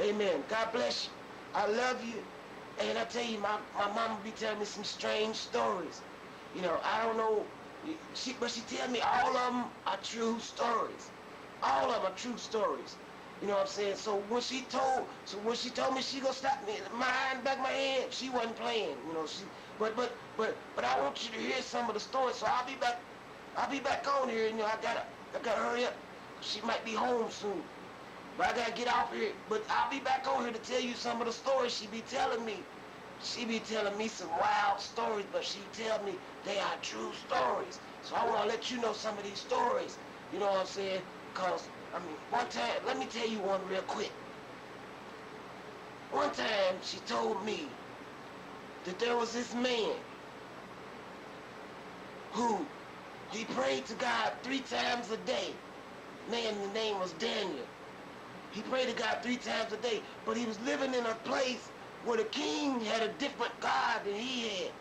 Amen. God bless you. I love you. And I tell you, my mama be telling me some strange stories. You know, I don't know, but she tell me all of them are true stories. All of them are true stories. You know what I'm saying? So when she told me she gonna stop me, my hand back my head, she wasn't playing. You know, but I want you to hear some of the stories. So I'll be back on here. You know, I gotta hurry up. She might be home soon. But I gotta get off here. But I'll be back on here to tell you some of the stories she be telling me. She be telling me some wild stories, but she tell me they are true stories. So I want to let you know some of these stories. You know what I'm saying? Because, I mean, one time, let me tell you one real quick. One time she told me that there was this man who, he prayed to God 3 times a day. Man, the name was Daniel. He prayed to God 3 times a day, but he was living in a place where the king had a different God than he had.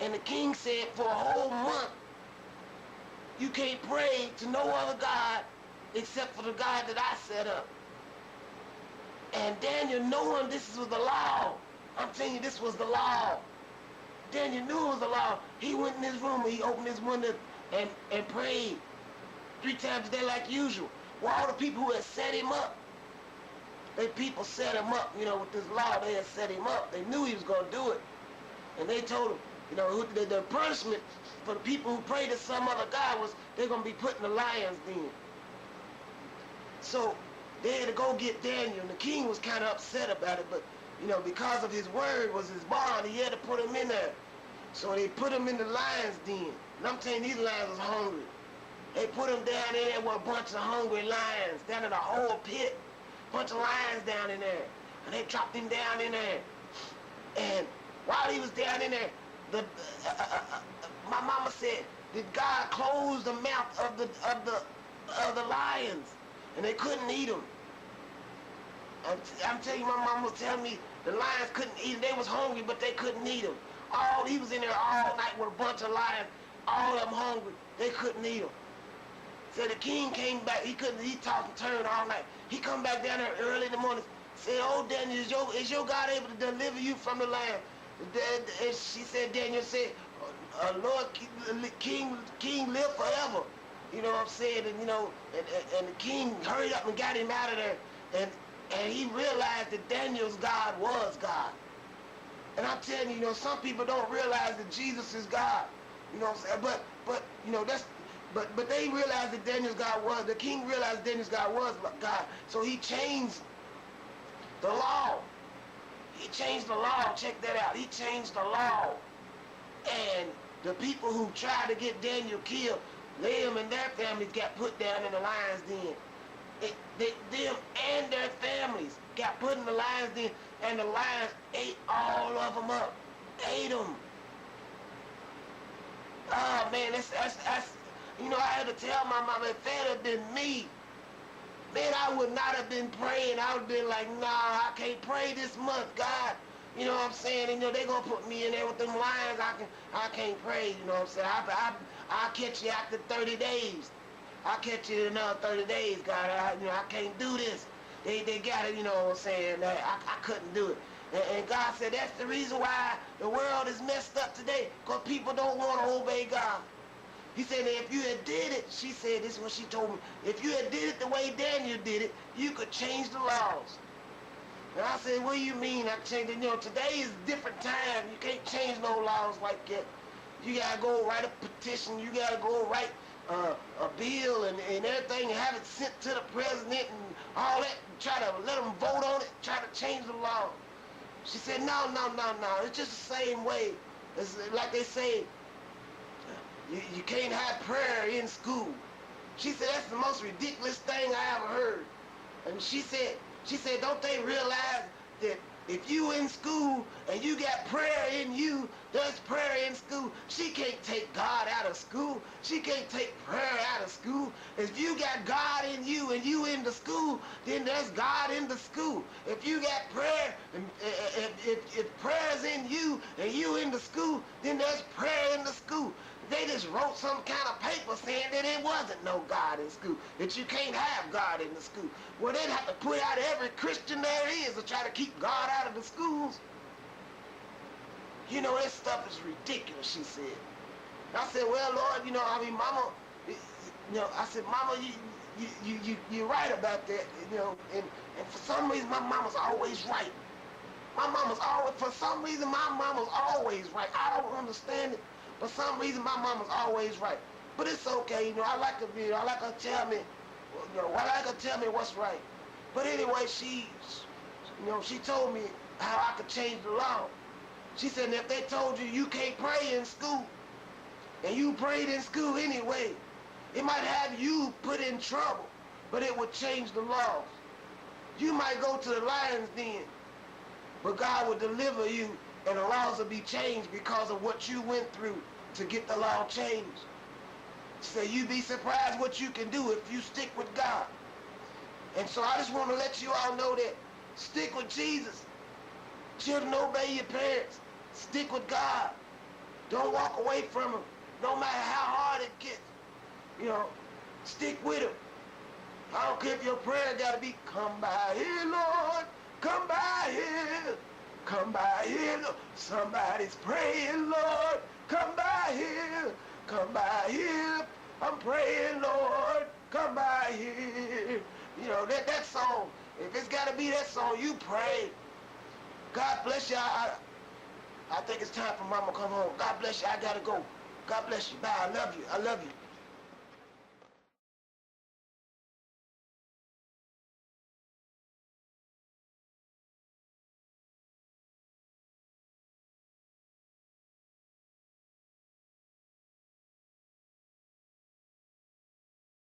And the king said for a whole month, you can't pray to no other God except for the God that I set up. And Daniel, knowing this was the law, I'm telling you, this was the law. Daniel knew it was the law. He went in his room and he opened his window and prayed 3 times a day like usual. Well, all the people who had set him up, people set him up, you know, with this law. They had set him up. They knew he was going to do it. And they told him, you know, the punishment for the people who prayed to some other God was they're going to be put in the lion's den. So they had to go get Daniel, and the king was kind of upset about it, but, you know, because of his word was his bond, he had to put him in there. So they put him in the lion's den. And I'm telling you, these lions was hungry. They put him down in there with a bunch of hungry lions, down in a whole pit. Bunch of lions down in there, and they dropped him down in there. And while he was down in there, my mama said that God closed the mouth of the lions, and they couldn't eat them. I'm telling you, my mama was telling me the lions couldn't eat them. They was hungry, but they couldn't eat them. He was in there all night with a bunch of lions, all of them hungry. They couldn't eat them. So the king came back. He tossed and turned all night. He come back down there early in the morning. Said, "Oh, Daniel, is your God able to deliver you from the lion?" And she said, Daniel said, "Lord, King live forever." You know what I'm saying? And you know, and the king hurried up and got him out of there. And he realized that Daniel's God was God. And I'm telling you, you know, some people don't realize that Jesus is God. You know what I'm saying? But you know, But they realized that Daniel's God was, the king realized Daniel's God was God. So he changed the law. He changed the law. Check that out. He changed the law. And the people who tried to get Daniel killed, them and their families got put down in the lion's den. Them and their families got put in the lion's den, and the lions ate all of them up. Ate them. Oh man, that's you know, I had to tell my mama, if that had been me, man, I would not have been praying. I would have been like, nah, I can't pray this month, God. You know what I'm saying? And, you know, they gonna put me in there with them lions. I can't pray. You know what I'm saying? I'll catch you after 30 days. I'll catch you in another 30 days, God. I can't do this. They got it. You know what I'm saying? I couldn't do it. And God said that's the reason why the world is messed up today, because people don't want to obey God. He said that if you had did it, she said, this is what she told me, if you had did it the way Daniel did it, you could change the laws. And I said, what do you mean I changed it? You know, today is a different time. You can't change no laws like that. You got to go write a petition. You got to go write a bill and everything and have it sent to the president and all that. And try to let them vote on it, try to change the law. She said, no. It's just the same way. It's like they say, you can't have prayer in school. She said, that's the most ridiculous thing I ever heard. And she said, don't they realize that if you in school and you got prayer in you, there's prayer in school. She can't take God out of school. She can't take prayer out of school. If you got God in you and you in the school, then there's God in the school. If you got prayer, if prayer's in you and you in the school, then there's prayer in the school. they just wrote some kind of paper saying that it wasn't no God in school, that you can't have God in the school. Well, they'd have to put out every Christian there is to try to keep God out of the schools. You know, this stuff is ridiculous, she said. I said, well, Lord, you know, I mean, Mama, you know, I said, Mama, you're right about that, you know, and for some reason, my mama's always right. My mama's always, for some reason, my mama's always right. I don't understand it. For some reason, my mama's always right. But it's okay, you know, I like her to tell me, you know, I like her to tell me what's right. But anyway, she told me how I could change the law. She said, if they told you you can't pray in school, and you prayed in school anyway, it might have you put in trouble, but it would change the laws. You might go to the lion's den, but God will deliver you, and the laws will be changed because of what you went through to get the law changed. So you'd be surprised what you can do if you stick with God. And so I just want to let you all know that stick with Jesus. Children, obey your parents. Stick with God. Don't walk away from him, no matter how hard it gets. You know, stick with him. I don't care if your prayer got to be, come by here, Lord. Come by here. Come by here. Somebody's praying, Lord. Come by here. Come by here. I'm praying, Lord. Come by here. You know, that song. If it's got to be that song, you pray. God bless you. I think it's time for Mama to come home. God bless you. I got to go. God bless you. Bye. I love you. I love you.